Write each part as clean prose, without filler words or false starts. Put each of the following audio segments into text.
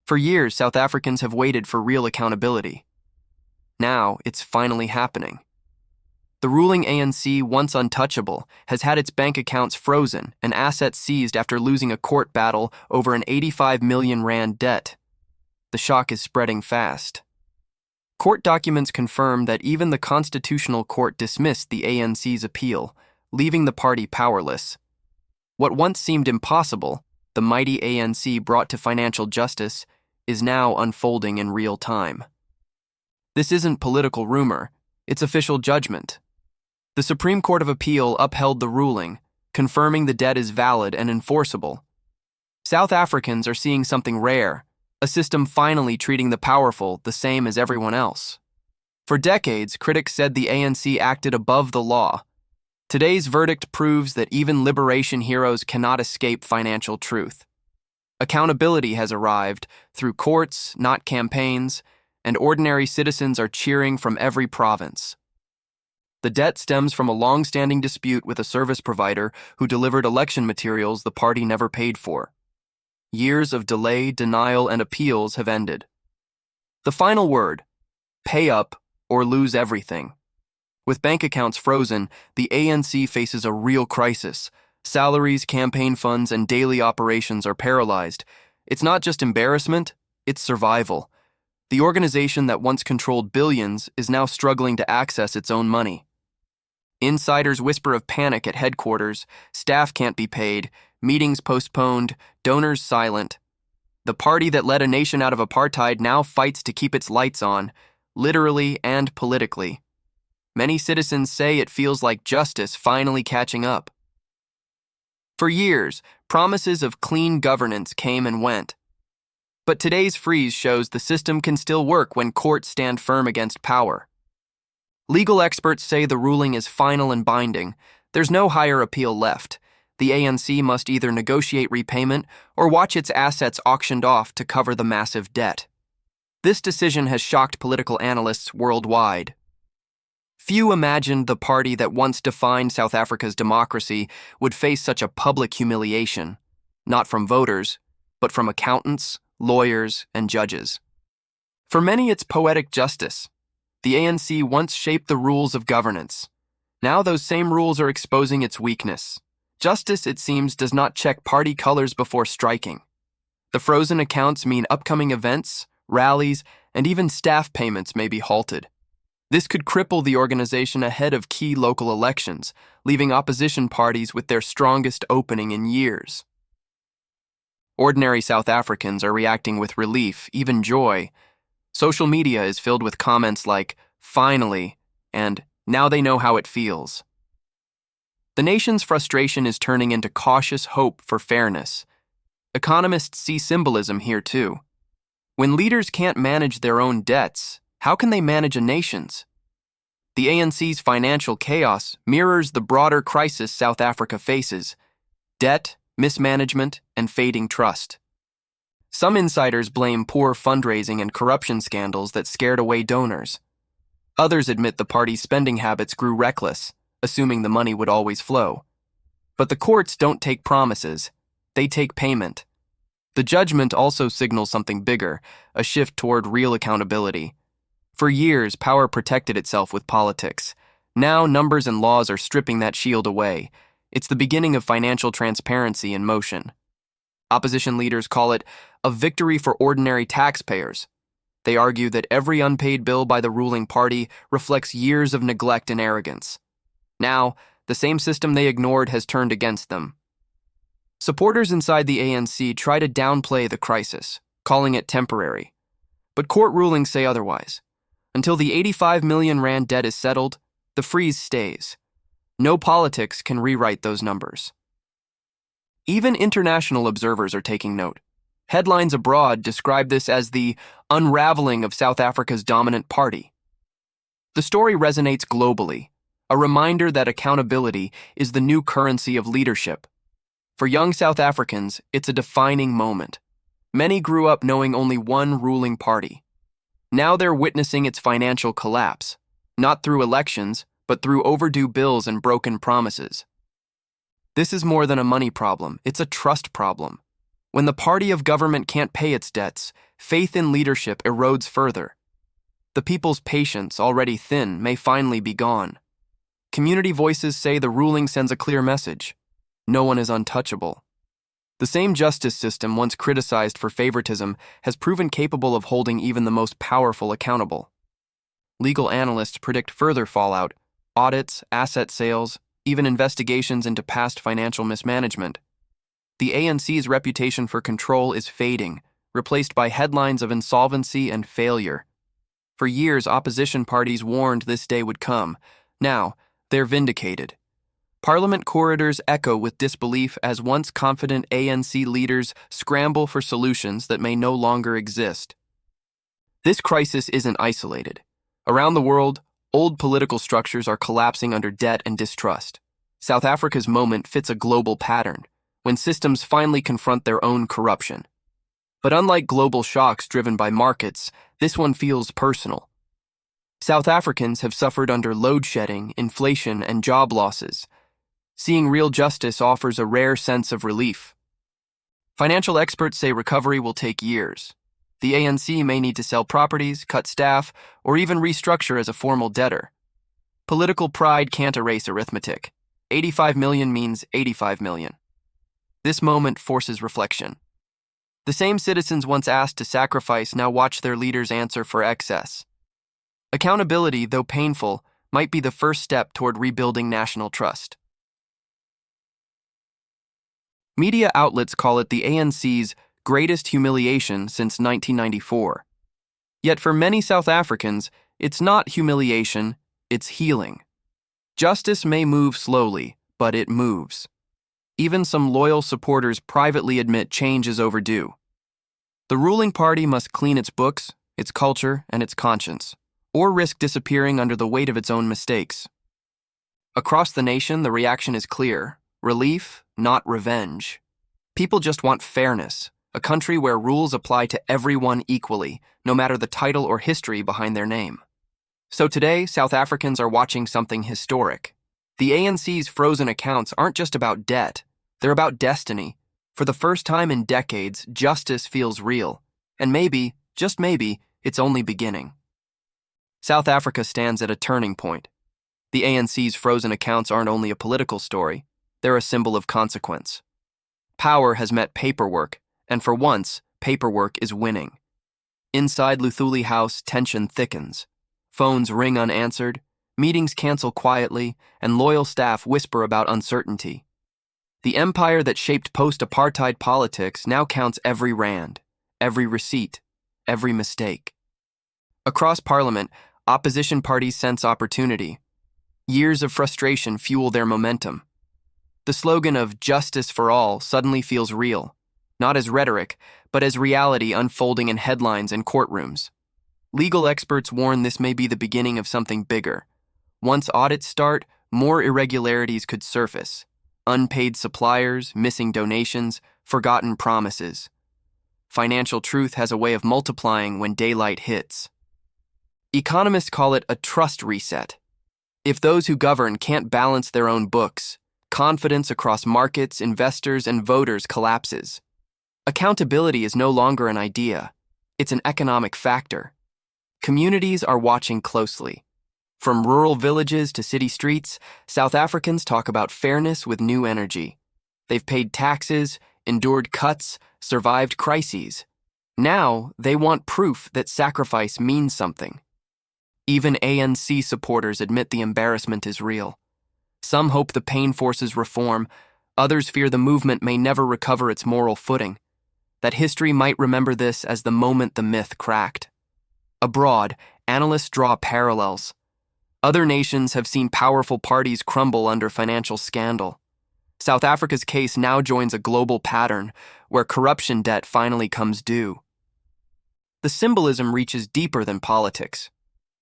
For years, South Africans have waited for real accountability. Now, it's finally happening. The ruling ANC, once untouchable, has had its bank accounts frozen and assets seized after losing a court battle over an 85 million rand debt. The shock is spreading fast. Court documents confirm that even the Constitutional Court dismissed the ANC's appeal, leaving the party powerless. What once seemed impossible, the mighty ANC brought to financial justice, is now unfolding in real time. This isn't political rumor, it's official judgment. The Supreme Court of Appeal upheld the ruling, confirming the debt is valid and enforceable. South Africans are seeing something rare, a system finally treating the powerful the same as everyone else. For decades, critics said the ANC acted above the law. Today's verdict proves that even liberation heroes cannot escape financial truth. Accountability has arrived through courts, not campaigns, and ordinary citizens are cheering from every province. The debt stems from a long-standing dispute with a service provider who delivered election materials the party never paid for. Years of delay, denial, and appeals have ended. The final word: pay up or lose everything. With bank accounts frozen, the ANC faces a real crisis. Salaries, campaign funds, and daily operations are paralyzed. It's not just embarrassment, it's survival. The organization that once controlled billions is now struggling to access its own money. Insiders whisper of panic at headquarters, staff can't be paid, meetings postponed, donors silent. The party that led a nation out of apartheid now fights to keep its lights on, literally and politically. Many citizens say it feels like justice finally catching up. For years, promises of clean governance came and went. But today's freeze shows the system can still work when courts stand firm against power. Legal experts say the ruling is final and binding. There's no higher appeal left. The ANC must either negotiate repayment or watch its assets auctioned off to cover the massive debt. This decision has shocked political analysts worldwide. Few imagined the party that once defined South Africa's democracy would face such a public humiliation, not from voters, but from accountants, lawyers, and judges. For many, it's poetic justice. The ANC once shaped the rules of governance. Now those same rules are exposing its weakness. Justice, it seems, does not check party colors before striking. The frozen accounts mean upcoming events, rallies, and even staff payments may be halted. This could cripple the organization ahead of key local elections, leaving opposition parties with their strongest opening in years. Ordinary South Africans are reacting with relief, even joy. Social media is filled with comments like, "Finally," and "Now they know how it feels." The nation's frustration is turning into cautious hope for fairness. Economists see symbolism here too. When leaders can't manage their own debts, how can they manage a nation's? The ANC's financial chaos mirrors the broader crisis South Africa faces: debt, mismanagement, and fading trust. Some insiders blame poor fundraising and corruption scandals that scared away donors. Others admit the party's spending habits grew reckless, assuming the money would always flow. But the courts don't take promises, they take payment. The judgment also signals something bigger, a shift toward real accountability. For years, power protected itself with politics. Now, numbers and laws are stripping that shield away. It's the beginning of financial transparency in motion. Opposition leaders call it a victory for ordinary taxpayers. They argue that every unpaid bill by the ruling party reflects years of neglect and arrogance. Now, the same system they ignored has turned against them. Supporters inside the ANC try to downplay the crisis, calling it temporary. But court rulings say otherwise. Until the 85 million rand debt is settled, the freeze stays. No politics can rewrite those numbers. Even international observers are taking note. Headlines abroad describe this as the unraveling of South Africa's dominant party. The story resonates globally, a reminder that accountability is the new currency of leadership. For young South Africans, it's a defining moment. Many grew up knowing only one ruling party. Now they're witnessing its financial collapse, not through elections, but through overdue bills and broken promises. This is more than a money problem, it's a trust problem. When the party of government can't pay its debts, faith in leadership erodes further. The people's patience, already thin, may finally be gone. Community voices say the ruling sends a clear message. No one is untouchable. The same justice system once criticized for favoritism has proven capable of holding even the most powerful accountable. Legal analysts predict further fallout, audits, asset sales, even investigations into past financial mismanagement. The ANC's reputation for control is fading, replaced by headlines of insolvency and failure. For years, opposition parties warned this day would come. Now, they're vindicated. Parliament corridors echo with disbelief as once confident ANC leaders scramble for solutions that may no longer exist. This crisis isn't isolated. Around the world, old political structures are collapsing under debt and distrust. South Africa's moment fits a global pattern, when systems finally confront their own corruption. But unlike global shocks driven by markets, this one feels personal. South Africans have suffered under load shedding, inflation, and job losses. Seeing real justice offers a rare sense of relief. Financial experts say recovery will take years. The ANC may need to sell properties, cut staff, or even restructure as a formal debtor. Political pride can't erase arithmetic. 85 million means 85 million. This moment forces reflection. The same citizens once asked to sacrifice now watch their leaders answer for excess. Accountability, though painful, might be the first step toward rebuilding national trust. Media outlets call it the ANC's greatest humiliation since 1994. Yet for many South Africans, it's not humiliation, it's healing. Justice may move slowly, but it moves. Even some loyal supporters privately admit change is overdue. The ruling party must clean its books, its culture, and its conscience, or risk disappearing under the weight of its own mistakes. Across the nation, the reaction is clear. Relief, not revenge. People just want fairness, a country where rules apply to everyone equally, no matter the title or history behind their name. So today, South Africans are watching something historic. The ANC's frozen accounts aren't just about debt, they're about destiny. For the first time in decades, justice feels real. And maybe, just maybe, it's only beginning. South Africa stands at a turning point. The ANC's frozen accounts aren't only a political story, they're a symbol of consequence. Power has met paperwork, and for once, paperwork is winning. Inside Luthuli House, tension thickens. Phones ring unanswered, meetings cancel quietly, and loyal staff whisper about uncertainty. The empire that shaped post-apartheid politics now counts every rand, every receipt, every mistake. Across Parliament, opposition parties sense opportunity. Years of frustration fuel their momentum. The slogan of "Justice for All" suddenly feels real, not as rhetoric, but as reality unfolding in headlines and courtrooms. Legal experts warn this may be the beginning of something bigger. Once audits start, more irregularities could surface. Unpaid suppliers, missing donations, forgotten promises. Financial truth has a way of multiplying when daylight hits. Economists call it a trust reset. If those who govern can't balance their own books, confidence across markets, investors, and voters collapses. Accountability is no longer an idea. It's an economic factor. Communities are watching closely. From rural villages to city streets, South Africans talk about fairness with new energy. They've paid taxes, endured cuts, survived crises. Now, they want proof that sacrifice means something. Even ANC supporters admit the embarrassment is real. Some hope the pain forces reform, others fear the movement may never recover its moral footing, that history might remember this as the moment the myth cracked. Abroad, analysts draw parallels. Other nations have seen powerful parties crumble under financial scandal. South Africa's case now joins a global pattern where corruption debt finally comes due. The symbolism reaches deeper than politics.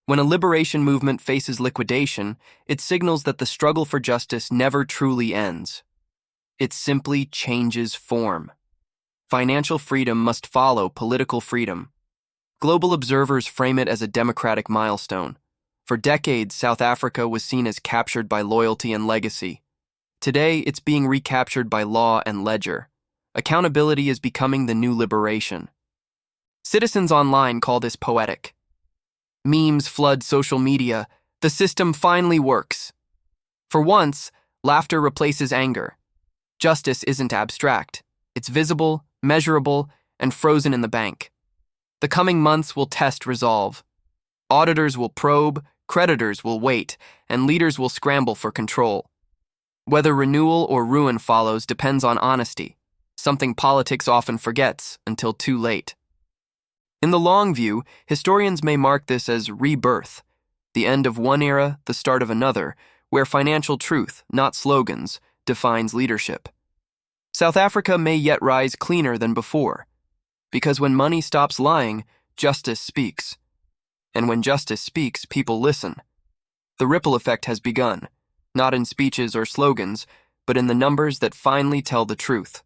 When a liberation movement faces liquidation, it signals that the struggle for justice never truly ends. It simply changes form. Financial freedom must follow political freedom. Global observers frame it as a democratic milestone. For decades, South Africa was seen as captured by loyalty and legacy. Today, it's being recaptured by law and ledger. Accountability is becoming the new liberation. Citizens online call this poetic. Memes flood social media. The system finally works. For once, laughter replaces anger. Justice isn't abstract. It's visible, measurable, and frozen in the bank. The coming months will test resolve. Auditors will probe, creditors will wait, and leaders will scramble for control. Whether renewal or ruin follows depends on honesty, something politics often forgets until too late. In the long view, historians may mark this as rebirth, the end of one era, the start of another, where financial truth, not slogans, defines leadership. South Africa may yet rise cleaner than before, because when money stops lying, justice speaks. And when justice speaks, people listen. The ripple effect has begun, not in speeches or slogans, but in the numbers that finally tell the truth.